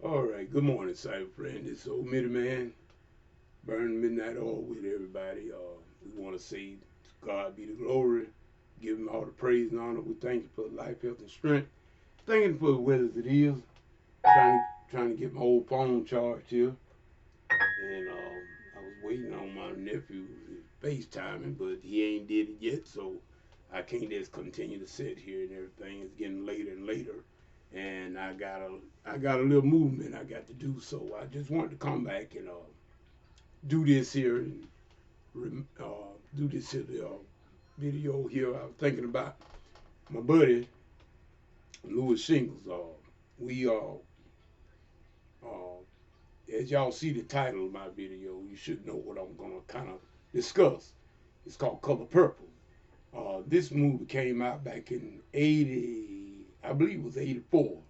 All right, good morning, cyber friend. It's old Mitty Man, burning midnight oil with everybody. We want to say to God be the glory, give him all the praise and honor. We thank you for life, health, and strength. Thanking for the weather as it is. Trying to get my old phone charged here, and I was waiting on my nephew FaceTiming, but he ain't did it yet, so I can't just continue to sit here and everything. It's getting later and later, and I got a little movement I got to do. So I just wanted to come back and do this here and do this here video here. I was thinking about my buddy Louis Shingles. We as y'all see the title of my video, you should know what I'm gonna kind of discuss. It's called Color Purple. This movie came out back in '80, I believe it was '84.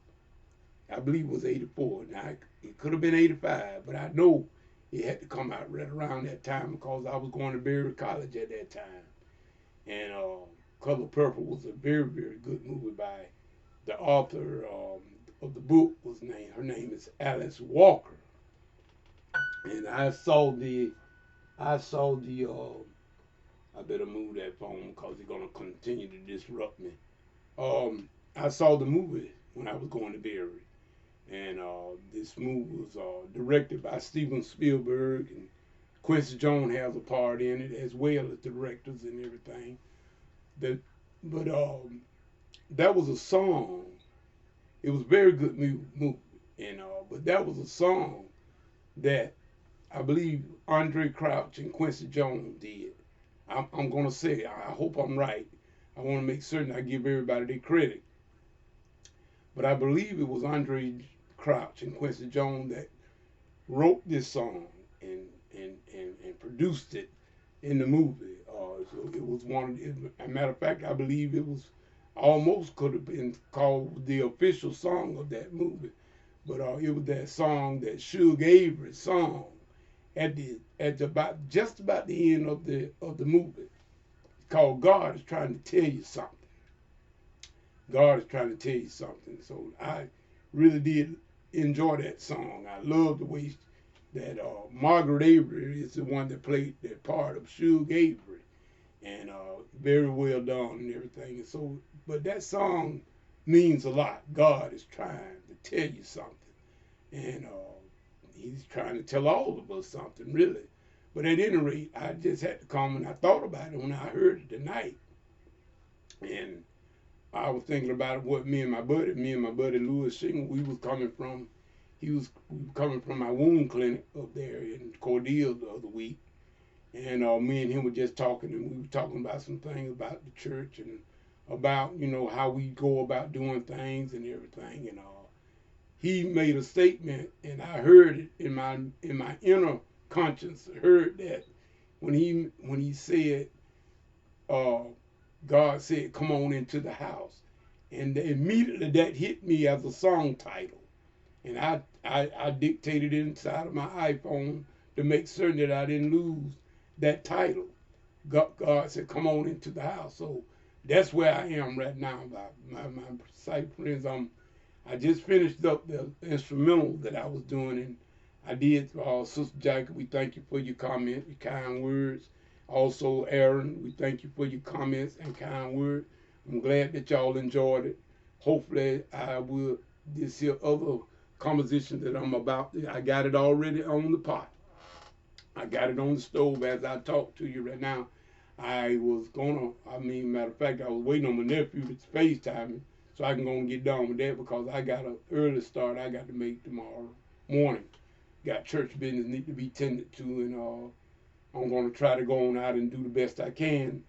I believe it was '84. Now it could have been '85, but I know it had to come out right around that time because I was going to Berry College at that time. And Color Purple was a very, very good movie by the author of the book. Her name is Alice Walker. And I better move that phone because it's gonna continue to disrupt me. I saw the movie when I was going to Berry, and this movie was directed by Steven Spielberg, and Quincy Jones has a part in it as well as the directors and everything. That, but that was a song. It was a very good movie, and but that was a song that I believe Andre Crouch and Quincy Jones did. I'm gonna say, I hope I'm right. I want to make certain I give everybody their credit. But I believe it was Andre Crouch and Quincy Jones that wrote this song and produced it in the movie. So it was one. As a matter of fact, I believe it was almost could have been called the official song of that movie. But it was that song, that Suge Avery song, at about just about the end of the movie, called "God is trying to tell you something." God is trying to tell you something. So I really did enjoy that song. I love the way that Margaret Avery is the one that played that part of Suge Avery, and very well done and everything. And so, but that song means a lot. God is trying to tell you something, and He's trying to tell all of us something, really. But at any rate, I just had to come and I thought about it when I heard it tonight, and I was thinking about what me and my buddy Louis Shingle, we was coming from. We were coming from my wound clinic up there in Cordele the other week, and me and him were just talking, and we were talking about some things about the church and about how we go about doing things and everything, and he made a statement, and I heard it in my inner conscience. Heard that when he said, uh, God said, "Come on into the house," and immediately that hit me as a song title, and I dictated it inside of my iPhone to make certain that I didn't lose that title. God said, "Come on into the house." So that's where I am right now. My sight friends, I just finished up the instrumental that I was doing, and I did. Sister Jackie, we thank you for your comment, your kind words. Also, Aaron, we thank you for your comments and kind words. I'm glad that y'all enjoyed it. Hopefully, I will. This here other composition that I'm about, I got it already on the pot. I got it on the stove as I talk to you right now. Matter of fact, I was waiting on my nephew to FaceTime me so I can go and get done with that because I got an early start I got to make tomorrow morning. Got church business need to be tended to, and I'm going to try to go on out and do the best I can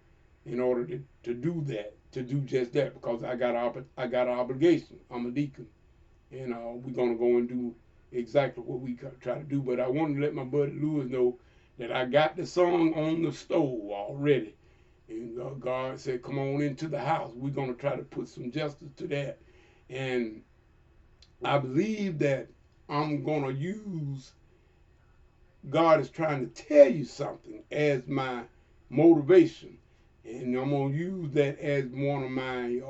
in order to do that, to do just that, because I got an obligation. I'm a deacon, and we're going to go and do exactly what we try to do. But I wanted to let my buddy Louis know that I got the song on the stove already. And God said, "Come on into the house." We're going to try to put some justice to that. And I believe that I'm going to use God is trying to tell you something as my motivation. And I'm going to use that as one of my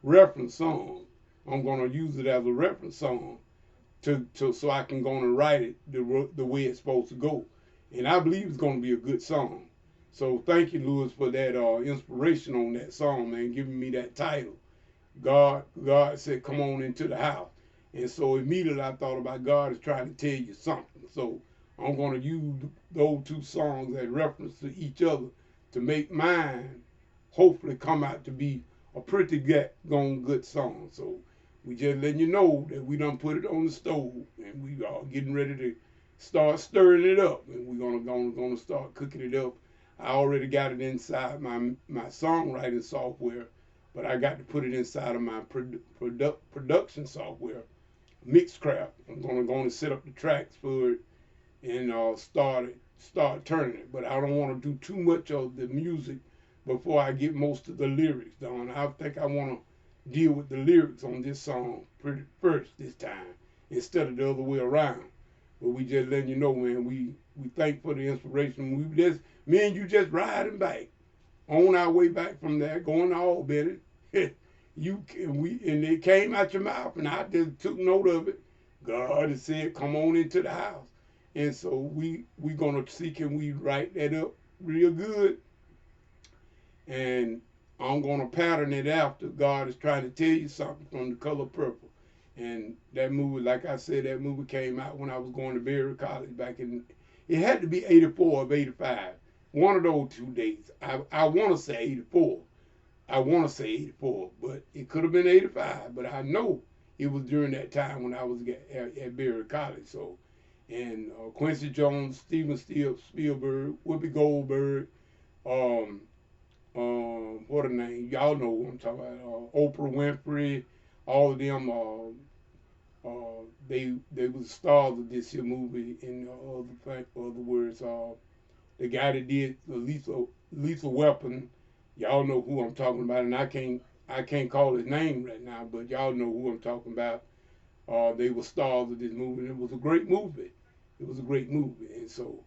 reference songs. I'm going to use it as a reference song so I can go and write it the way it's supposed to go. And I believe it's going to be a good song. So thank you, Lewis, for that inspiration on that song, man, giving me that title. God said, come on into the house. And so immediately I thought about God is trying to tell you something. So I'm going to use those two songs as reference to each other to make mine hopefully come out to be a pretty good song. So we just letting you know that we done put it on the stove and we are getting ready to start stirring it up, and we're gonna start cooking it up. I already got it inside my songwriting software, but I got to put it inside of my production software, Mixcraft. I'm gonna set up the tracks for it and start turning it. But I don't want to do too much of the music before I get most of the lyrics done. I think I want to deal with the lyrics on this song first this time instead of the other way around. But we just letting you know, man, we thank for the inspiration. We just me and you just riding back on our way back from there, going to Albany. And it came out your mouth, and I just took note of it. God has said, "Come on into the house," and so we gonna see can we write that up real good, and I'm gonna pattern it after God is trying to tell you something from The Color Purple. And that movie, like I said, that movie came out when I was going to Berry College back in, it had to be 84 or 85. One of those 2 days. I want to say 84. I want to say 84, but it could have been 85. But I know it was during that time when I was at Berry College. So, and Quincy Jones, Steven Spielberg, Whoopi Goldberg, what a name, y'all know what I'm talking about. Oprah Winfrey, all of them. They was stars of this here movie. In other words, the guy that did the Lethal Weapon, y'all know who I'm talking about, and I can't call his name right now, but y'all know who I'm talking about. They were stars of this movie, and it was a great movie. It was a great movie, and so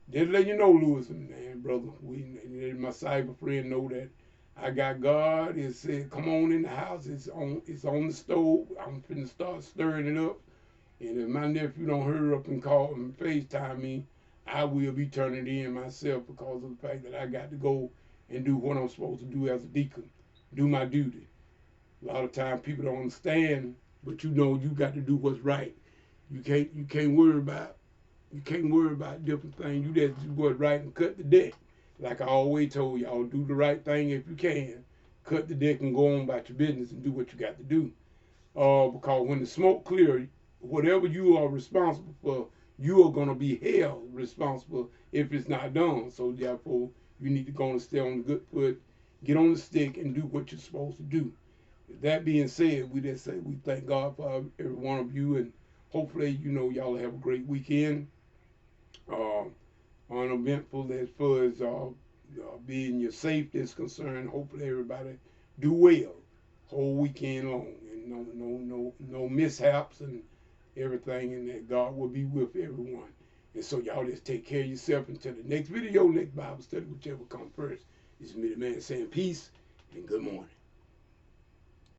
just let you know, Lewis, man, brother. My cyber friend know that I got God. It said, come on in the house. It's on the stove. I'm finna start stirring it up. And if my nephew don't hurry up and call and FaceTime me, I will be turning it in myself because of the fact that I got to go and do what I'm supposed to do as a deacon, do my duty. A lot of times people don't understand, but you know you got to do what's right. You can't worry about different things. You just do what's right and cut the deck. Like I always told y'all, do the right thing if you can. Cut the deck and go on about your business and do what you got to do. Because when the smoke clears, whatever you are responsible for, you are going to be held responsible if it's not done. So therefore, you need to go and stay on the good foot, get on the stick, and do what you're supposed to do. With that being said, we just say we thank God for every one of you, and hopefully, y'all have a great weekend. Uh, Uneventful as far as being your safety is concerned. Hopefully, everybody do well whole weekend long, and no mishaps and everything, and that God will be with everyone. And so y'all just take care of yourself until the next video, next Bible study, whichever comes first. This is me, the man, saying peace and good morning.